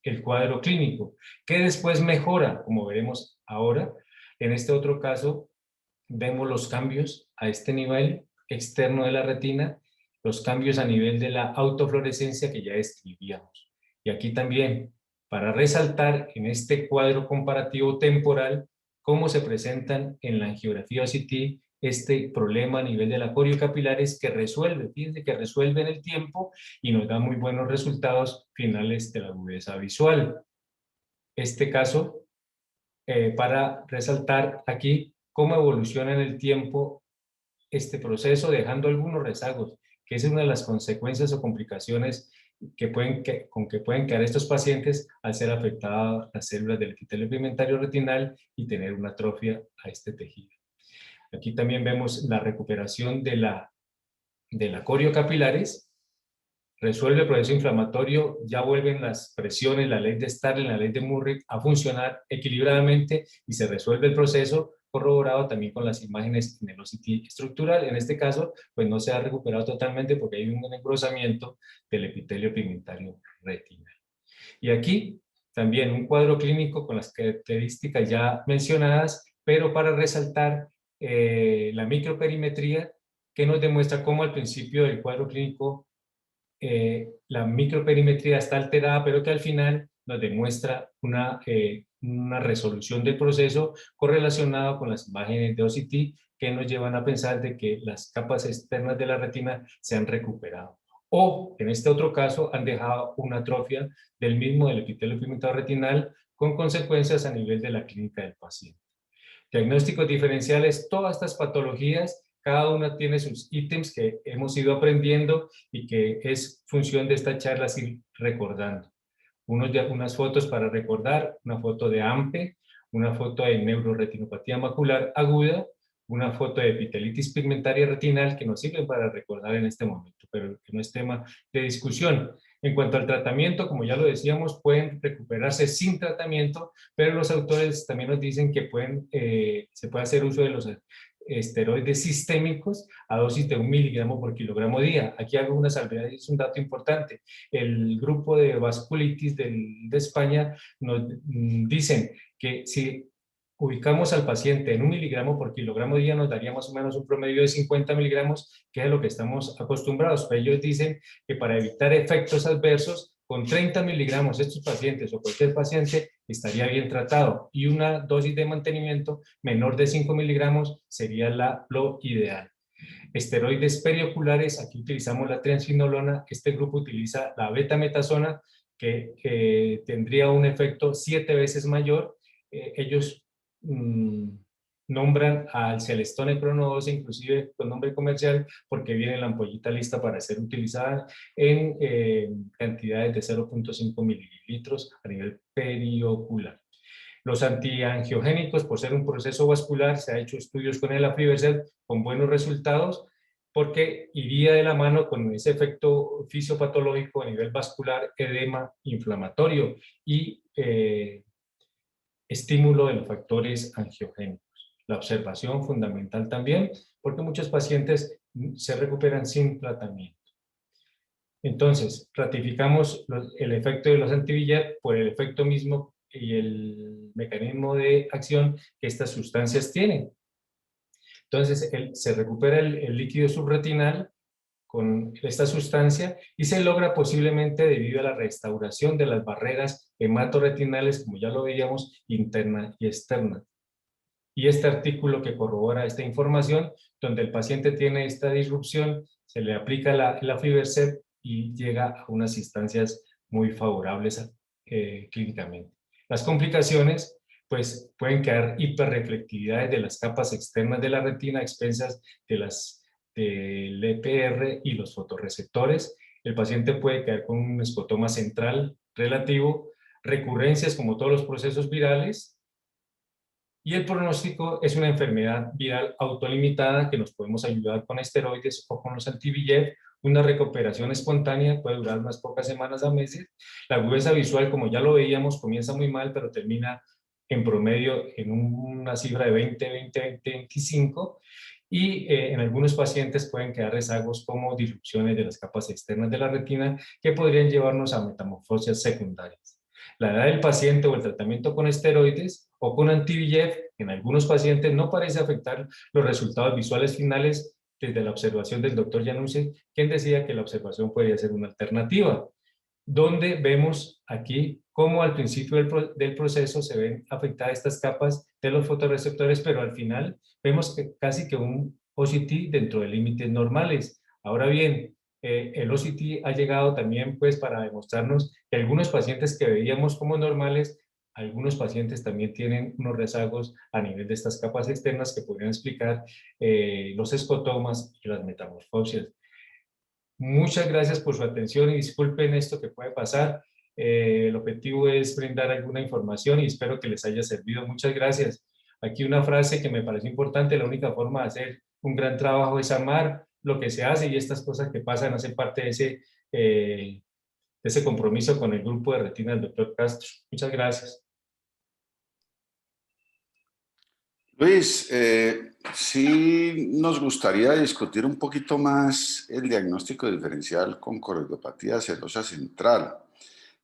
el cuadro clínico, que después mejora, como veremos ahora. En este otro caso, vemos los cambios a este nivel externo de la retina, los cambios a nivel de la autofluorescencia que ya describíamos. Y aquí también, para resaltar en este cuadro comparativo temporal, cómo se presentan en la angiografía OCT este problema a nivel de la coriocapilares que resuelve, fíjense que resuelve en el tiempo y nos da muy buenos resultados finales de la agudeza visual. Este caso, para resaltar aquí cómo evoluciona en el tiempo este proceso, dejando algunos rezagos, que es una de las consecuencias o complicaciones con que pueden quedar estos pacientes al ser afectadas las células del epitelio pigmentario retinal y tener una atrofia a este tejido. Aquí también vemos la recuperación de la coriocapilares, resuelve el proceso inflamatorio, ya vuelven las presiones, la ley de Starling, la ley de Murray a funcionar equilibradamente y se resuelve el proceso, corroborado también con las imágenes en el OCT estructural. En este caso, pues no se ha recuperado totalmente porque hay un engrosamiento del epitelio pigmentario retinal. Y aquí también un cuadro clínico con las características ya mencionadas, pero para resaltar la microperimetría que nos demuestra cómo al principio del cuadro clínico la microperimetría está alterada, pero que al final nos demuestra una resolución del proceso correlacionado con las imágenes de OCT que nos llevan a pensar de que las capas externas de la retina se han recuperado. O, en este otro caso, han dejado una atrofia del epitelio pigmentario retinal con consecuencias a nivel de la clínica del paciente. Diagnósticos diferenciales, todas estas patologías, cada una tiene sus ítems que hemos ido aprendiendo y que es función de esta charla ir recordando. Unas fotos para recordar, una foto de AMPE, una foto de neuroretinopatía macular aguda, una foto de epitelitis pigmentaria retinal que nos sirve para recordar en este momento, pero que no es tema de discusión. En cuanto al tratamiento, como ya lo decíamos, pueden recuperarse sin tratamiento, pero los autores también nos dicen que se puede hacer uso de los esteroides sistémicos a dosis de 1 miligramo por kilogramo día. Aquí hago una salvedad y es un dato importante. El grupo de vasculitis de España nos dicen que si ubicamos al paciente en 1 miligramo por kilogramo día, nos daría más o menos un promedio de 50 miligramos, que es a lo que estamos acostumbrados. Pero ellos dicen que para evitar efectos adversos, con 30 miligramos estos pacientes o cualquier paciente estaría bien tratado, y una dosis de mantenimiento menor de 5 miligramos sería lo ideal. Esteroides perioculares, aquí utilizamos la triamcinolona. Este grupo utiliza la betametasona, que tendría un efecto 7 veces mayor. Ellos nombran al Celestone Crono 12, inclusive con nombre comercial, porque viene la ampollita lista para ser utilizada en cantidades de 0.5 mililitros a nivel periocular. Los antiangiogénicos, por ser un proceso vascular, se ha hecho estudios con el aflibercept con buenos resultados, porque iría de la mano con ese efecto fisiopatológico a nivel vascular, edema inflamatorio y estímulo de los factores angiogénicos. La observación fundamental también, porque muchos pacientes se recuperan sin tratamiento. Entonces, ratificamos el efecto de los anti-VEGF por el efecto mismo y el mecanismo de acción que estas sustancias tienen. Entonces, se recupera el líquido subretinal con esta sustancia y se logra posiblemente debido a la restauración de las barreras hematorretinales, como ya lo veíamos, interna y externa. Y este artículo que corrobora esta información, donde el paciente tiene esta disrupción, se le aplica el aflibercept y llega a unas instancias muy favorables clínicamente. Las complicaciones, pues, pueden quedar hiperreflectividades de las capas externas de la retina a expensas del EPR y los fotorreceptores. El paciente puede quedar con un escotoma central relativo, recurrencias como todos los procesos virales, y el pronóstico es una enfermedad viral autolimitada que nos podemos ayudar con esteroides o con los anti-VEGF. Una recuperación espontánea puede durar unas pocas semanas a meses. La agudeza visual, como ya lo veíamos, comienza muy mal, pero termina en promedio en una cifra de 25. Y en algunos pacientes pueden quedar rezagos como disrupciones de las capas externas de la retina que podrían llevarnos a metamorfosias secundarias. La edad del paciente o el tratamiento con esteroides o con anti-VEGF en algunos pacientes no parece afectar los resultados visuales finales desde la observación del doctor Januzzi, quien decía que la observación podría ser una alternativa, donde vemos aquí cómo al principio del proceso se ven afectadas estas capas de los fotorreceptores, pero al final vemos que casi que un OCT dentro de límites normales. Ahora bien, el OCT ha llegado también pues para demostrarnos que algunos pacientes que veíamos como normales, algunos pacientes también tienen unos rezagos a nivel de estas capas externas que podrían explicar los escotomas y las metamorfosias. Muchas gracias por su atención y disculpen esto que puede pasar. El objetivo es brindar alguna información y espero que les haya servido. Muchas gracias. Aquí una frase que me parece importante: la única forma de hacer un gran trabajo es amar lo que se hace, y estas cosas que pasan hacen parte de ese compromiso con el grupo de retina del doctor Castro. Muchas gracias. Luis, sí nos gustaría discutir un poquito más el diagnóstico diferencial con coroidopatía serosa central.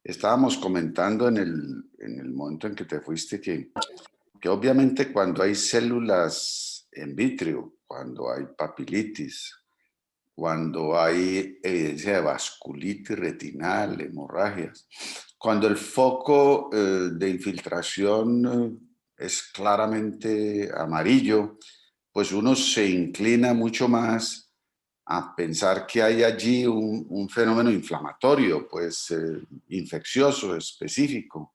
Estábamos comentando en el momento en que te fuiste que obviamente cuando hay células en vitrio, cuando hay papilitis, cuando hay evidencia de vasculitis retinal, hemorragias, cuando el foco de infiltración es claramente amarillo, pues uno se inclina mucho más a pensar que hay allí un fenómeno inflamatorio, pues infeccioso, específico.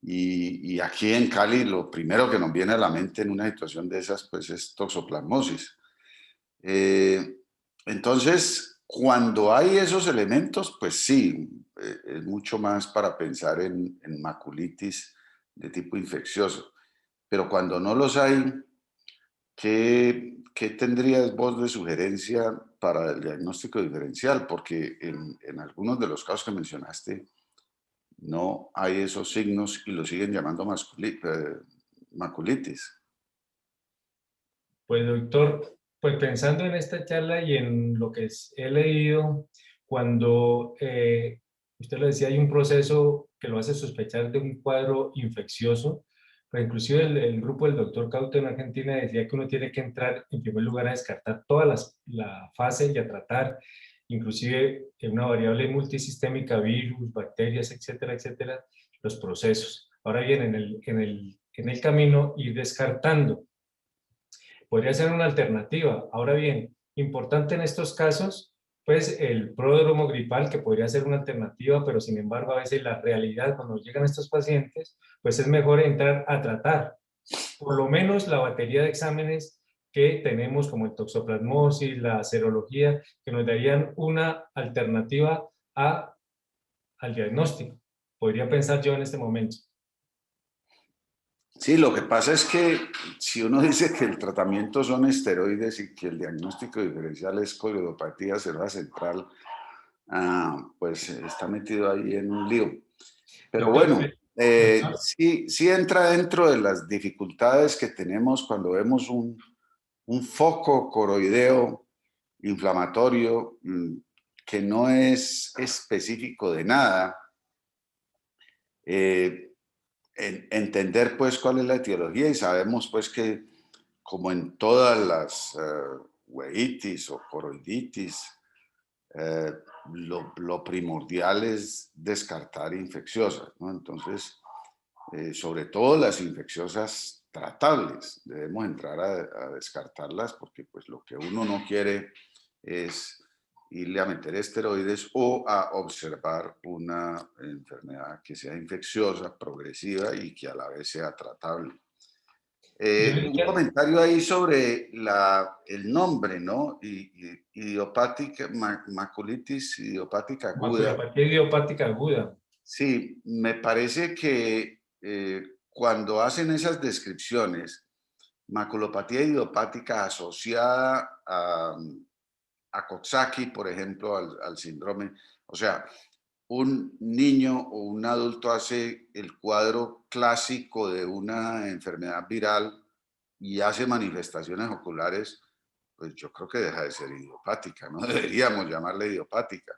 Y aquí en Cali lo primero que nos viene a la mente en una situación de esas pues es toxoplasmosis. Entonces, cuando hay esos elementos, pues sí, es mucho más para pensar en maculitis de tipo infeccioso. Pero cuando no los hay, ¿qué tendrías vos de sugerencia para el diagnóstico diferencial, porque en algunos de los casos que mencionaste no hay esos signos y lo siguen llamando maculitis. Pues doctor, pues pensando en esta charla y en lo que he leído, cuando usted lo decía, hay un proceso que lo hace sospechar de un cuadro infeccioso, pues inclusive el grupo del doctor Cauto en Argentina decía que uno tiene que entrar en primer lugar a descartar toda la fase y a tratar inclusive en una variable multisistémica, virus, bacterias, etcétera, etcétera, los procesos. Ahora bien, en el camino ir descartando. Podría ser una alternativa. Ahora bien, importante en estos casos, pues el pródromo gripal, que podría ser una alternativa, pero sin embargo a veces la realidad cuando llegan estos pacientes, pues es mejor entrar a tratar por lo menos la batería de exámenes que tenemos como el toxoplasmosis, la serología, que nos darían una alternativa al diagnóstico. Podría pensar yo en este momento. Sí, lo que pasa es que si uno dice que el tratamiento son esteroides y que el diagnóstico diferencial es coriidopatía serosa central, pues está metido ahí en un lío. Pero Doctor, bueno, doctor. sí entra dentro de las dificultades que tenemos cuando vemos un foco coroideo inflamatorio que no es específico de nada. Entender pues cuál es la etiología y sabemos pues que como en todas las uveitis o coroiditis, lo primordial es descartar infecciosas, ¿no? Entonces, sobre todo las infecciosas tratables, debemos entrar a descartarlas porque pues lo que uno no quiere es irle a meter esteroides o a observar una enfermedad que sea infecciosa, progresiva y que a la vez sea tratable. Un comentario ahí sobre el nombre, ¿no? Idiopática, maculitis idiopática aguda. Maculopatía idiopática aguda. Sí, me parece que cuando hacen esas descripciones, maculopatía idiopática asociada a Coxsackie, por ejemplo, al síndrome, o sea, un niño o un adulto hace el cuadro clásico de una enfermedad viral y hace manifestaciones oculares, pues yo creo que deja de ser idiopática, no deberíamos llamarla idiopática.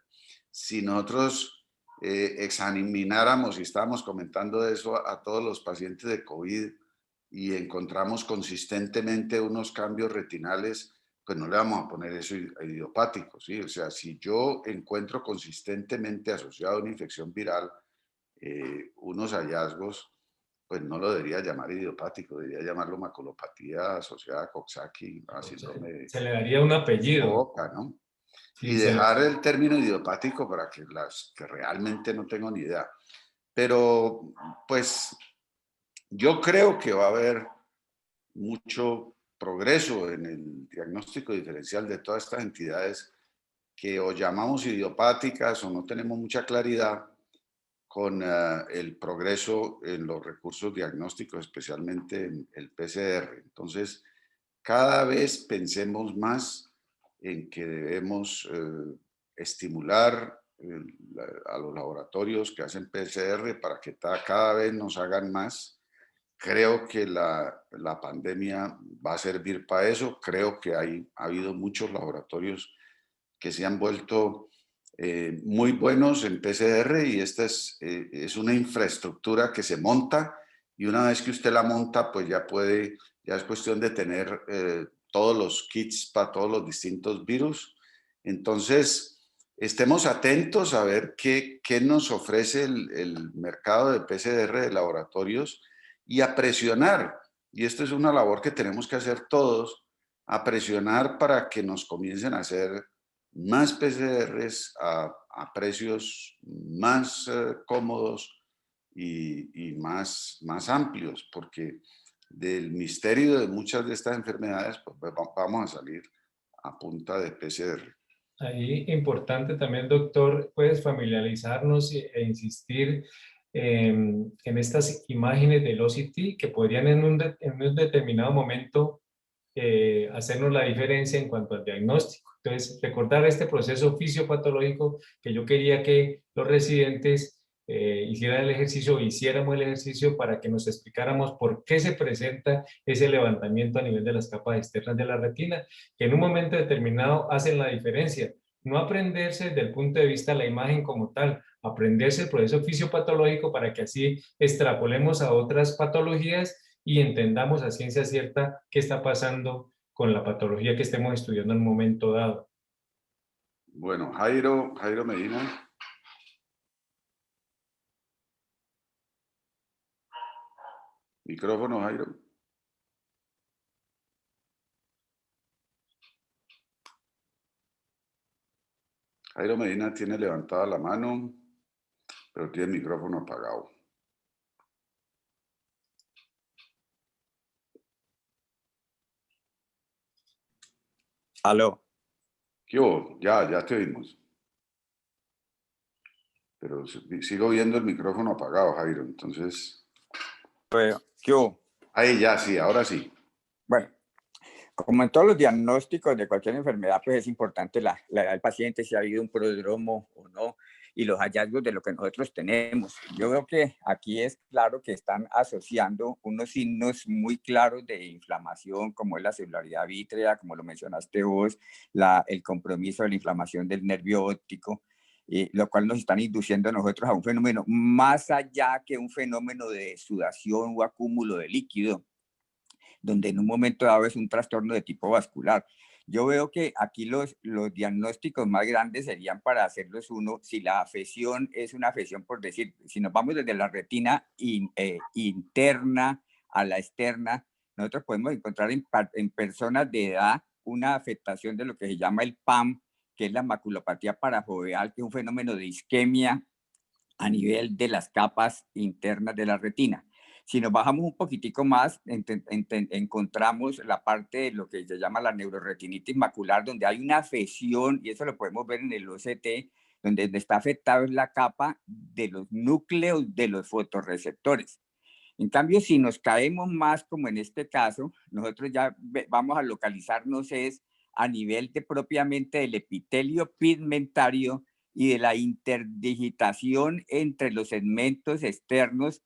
Si nosotros examináramos y estábamos comentando eso a todos los pacientes de COVID y encontramos consistentemente unos cambios retinales, pues no le vamos a poner eso idiopático, ¿sí? O sea, si yo encuentro consistentemente asociado a una infección viral unos hallazgos, pues no lo debería llamar idiopático, debería llamarlo maculopatía asociada a Coxsackie, a síndrome de Se le daría un apellido. boca, ¿no? Sí, Y dejar el término idiopático para que las que realmente no tengo ni idea. Pero, pues, yo creo que va a haber mucho progreso en el diagnóstico diferencial de todas estas entidades que o llamamos idiopáticas o no tenemos mucha claridad con el progreso en los recursos diagnósticos, especialmente en el PCR. Entonces, cada vez pensemos más en que debemos estimular a los laboratorios que hacen PCR para que cada vez nos hagan más. Creo que la pandemia va a servir para eso. Creo que ha habido muchos laboratorios que se han vuelto muy buenos en PCR y esta es una infraestructura que se monta y una vez que usted la monta, pues ya es cuestión de tener todos los kits para todos los distintos virus. Entonces, estemos atentos a ver qué nos ofrece el mercado de PCR de laboratorios y a presionar, y esto es una labor que tenemos que hacer todos, a presionar para que nos comiencen a hacer más PCRs a precios más cómodos y más amplios, porque del misterio de muchas de estas enfermedades pues, vamos a salir a punta de PCR. Ahí importante también, doctor, puedes familiarizarnos e insistir en estas imágenes del OCT que podrían en un determinado momento hacernos la diferencia en cuanto al diagnóstico. Entonces, recordar este proceso fisiopatológico que yo quería que los residentes hicieran el ejercicio, hiciéramos el ejercicio para que nos explicáramos por qué se presenta ese levantamiento a nivel de las capas externas de la retina, que en un momento determinado hacen la diferencia. No aprenderse desde el punto de vista de la imagen como tal, aprenderse el proceso fisiopatológico para que así extrapolemos a otras patologías y entendamos a ciencia cierta qué está pasando con la patología que estemos estudiando en un momento dado. Bueno, Jairo Medina. Micrófono, Jairo. Jairo Medina tiene levantada la mano, pero tiene el micrófono apagado. Aló. ¿Qué hubo? Ya te oímos. Pero sigo viendo el micrófono apagado, Jairo, entonces... ¿Qué hubo? Ahí ya, sí, ahora sí. Bueno, como en todos los diagnósticos de cualquier enfermedad, pues es importante la edad del paciente, si ha habido un prodromo o no, y los hallazgos de lo que nosotros tenemos. Yo veo que aquí es claro que están asociando unos signos muy claros de inflamación, como es la celularidad vítrea, como lo mencionaste vos, el compromiso de la inflamación del nervio óptico, lo cual nos están induciendo a nosotros a un fenómeno más allá que un fenómeno de sudación o acúmulo de líquido, donde en un momento dado es un trastorno de tipo vascular. Yo veo que aquí los diagnósticos más grandes serían para hacerlos uno, si la afección es una afección, por decir, si nos vamos desde la retina interna a la externa, nosotros podemos encontrar en personas de edad una afectación de lo que se llama el PAM, que es la maculopatía parafoveal, que es un fenómeno de isquemia a nivel de las capas internas de la retina. Si nos bajamos un poquitico más, encontramos la parte de lo que se llama la neuroretinitis macular, donde hay una afección, y eso lo podemos ver en el OCT, donde está afectada la capa de los núcleos de los fotorreceptores. En cambio, si nos caemos más, como en este caso, nosotros ya vamos a localizarnos es a nivel de propiamente del epitelio pigmentario y de la interdigitación entre los segmentos externos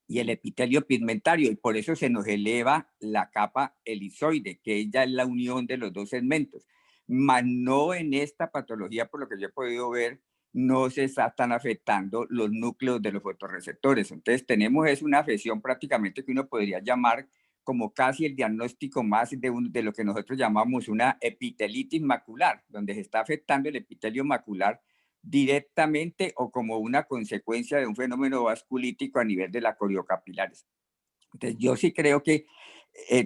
y el epitelio pigmentario, y por eso se nos eleva la capa elizoide, que ya es la unión de los dos segmentos. Mas no en esta patología, por lo que yo he podido ver, no se están afectando los núcleos de los fotorreceptores. Entonces tenemos es una afección prácticamente que uno podría llamar como casi el diagnóstico más de lo que nosotros llamamos una epitelitis macular, donde se está afectando el epitelio macular directamente o como una consecuencia de un fenómeno vasculítico a nivel de la coriocapilares. Entonces yo sí creo que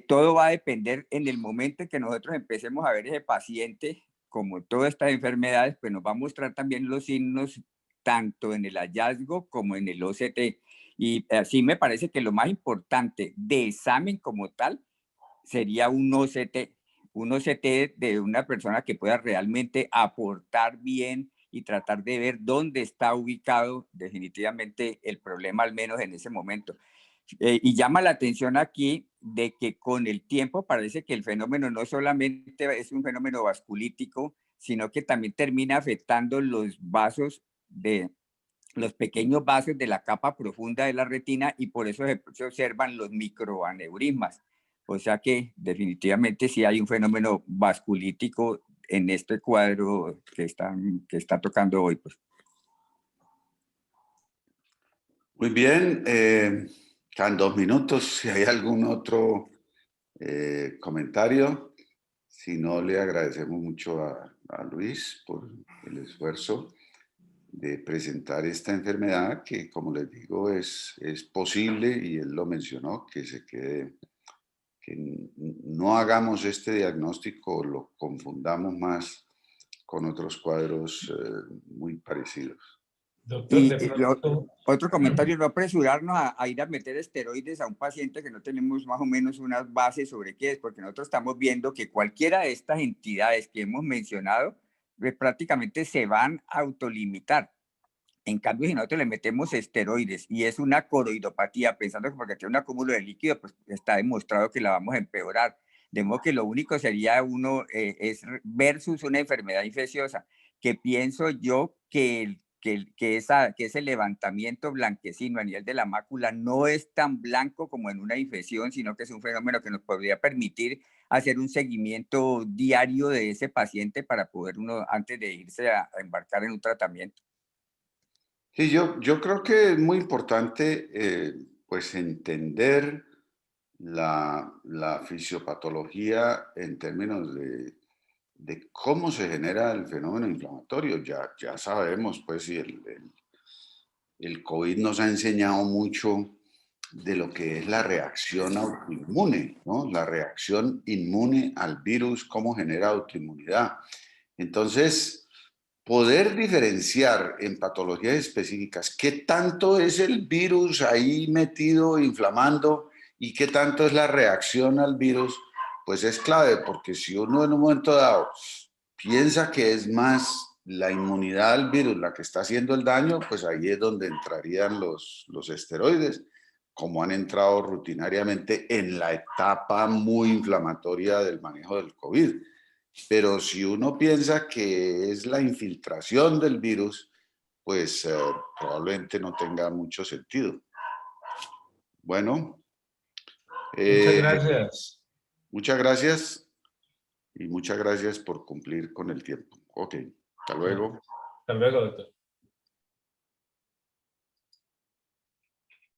todo va a depender en el momento en que nosotros empecemos a ver ese paciente, como todas estas enfermedades, pues nos va a mostrar también los signos tanto en el hallazgo como en el OCT. Y así me parece que lo más importante de examen como tal sería un OCT de una persona que pueda realmente aportar bien y tratar de ver dónde está ubicado definitivamente el problema, al menos en ese momento. Y llama la atención aquí de que con el tiempo parece que el fenómeno no solamente es un fenómeno vasculítico, sino que también termina afectando los vasos los pequeños vasos de la capa profunda de la retina, y por eso se observan los microaneurismas. O sea que definitivamente sí hay un fenómeno vasculítico en este cuadro que está tocando hoy, pues. Muy bien, quedan 2 minutos. Si hay algún otro comentario, si no, le agradecemos mucho a Luis por el esfuerzo de presentar esta enfermedad que, como les digo, es posible, y él lo mencionó, que se quede, que no hagamos este diagnóstico, lo confundamos más con otros cuadros muy parecidos. Doctor, de pronto... Otro comentario, no apresurarnos a ir a meter esteroides a un paciente que no tenemos más o menos unas bases sobre qué es, porque nosotros estamos viendo que cualquiera de estas entidades que hemos mencionado pues, prácticamente se van a autolimitar. En cambio, si nosotros le metemos esteroides y es una coroidopatía, pensando que porque tiene un acúmulo de líquido, pues está demostrado que la vamos a empeorar. De modo que lo único sería uno, es versus una enfermedad infecciosa, que pienso yo que ese levantamiento blanquecino a nivel de la mácula no es tan blanco como en una infección, sino que es un fenómeno que nos podría permitir hacer un seguimiento diario de ese paciente para poder uno, antes de irse a embarcar en un tratamiento. Sí, yo creo que es muy importante pues entender la fisiopatología en términos de cómo se genera el fenómeno inflamatorio. Ya sabemos, pues, y el COVID nos ha enseñado mucho de lo que es la reacción autoinmune, ¿no? La reacción inmune al virus, cómo genera autoinmunidad. Entonces, poder diferenciar en patologías específicas qué tanto es el virus ahí metido, inflamando, y qué tanto es la reacción al virus, pues es clave, porque si uno en un momento dado piensa que es más la inmunidad al virus la que está haciendo el daño, pues ahí es donde entrarían los esteroides, como han entrado rutinariamente en la etapa muy inflamatoria del manejo del COVID. Pero si uno piensa que es la infiltración del virus, pues probablemente no tenga mucho sentido. Bueno, Muchas gracias. muchas gracias y muchas gracias por cumplir con el tiempo. Ok, hasta luego. Hasta luego, doctor.